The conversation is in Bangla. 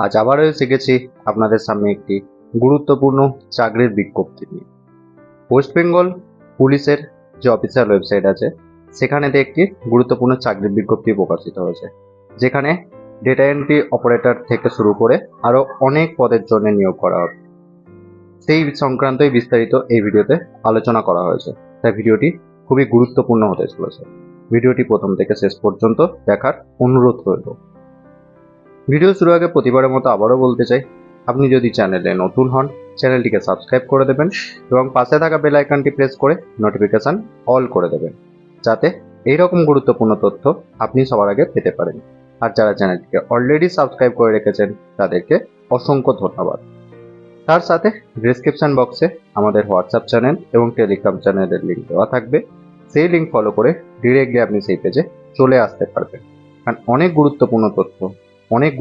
আজ আবারও এসে গেছি আপনাদের সামনে একটি গুরুত্বপূর্ণ চাকরির বিজ্ঞপ্তি নিয়ে। ওয়েস্ট বেঙ্গল পুলিশের যে অফিসিয়াল ওয়েবসাইট আছে সেখানেতে একটি গুরুত্বপূর্ণ চাকরির বিজ্ঞপ্তি প্রকাশিত হয়েছে, যেখানে ডেটা এন্ট্রি অপারেটর থেকে শুরু করে আরও অনেক পদের জন্য নিয়োগ করা হবে। সেই সংক্রান্তই বিস্তারিত এই ভিডিওতে আলোচনা করা হয়েছে, তাই ভিডিওটি খুবই গুরুত্বপূর্ণ হতে চলেছে। ভিডিওটি প্রথম থেকে শেষ পর্যন্ত দেখার অনুরোধ রইল। ভিডিও শুরু আগে প্রতিবারের মতো আবারও বলতে চাই, আপনি যদি চ্যানেলে নতুন হন চ্যানেলটিকে সাবস্ক্রাইব করে দেবেন এবং পাশে থাকা বেল আইকনটি প্রেস করে নোটিফিকেশন অল করে দেবেন, যাতে এইরকম গুরুত্বপূর্ণ তথ্য আপনি সবার আগে পেতে পারেন। আর যারা চ্যানেলটিকে অলরেডি সাবস্ক্রাইব করে রেখেছেন তাদেরকে অসংখ্য ধন্যবাদ। তার সাথে ডেসক্রিপশন বক্সে আমাদের হোয়াটসঅ্যাপ চ্যানেল এবং টেলিগ্রাম চ্যানেলের লিঙ্ক দেওয়া থাকবে, সেই লিঙ্ক ফলো করে ডিরেক্টলি আপনি সেই পেজে চলে আসতে পারবেন। কারণ অনেক গুরুত্বপূর্ণ তথ্য, অনেক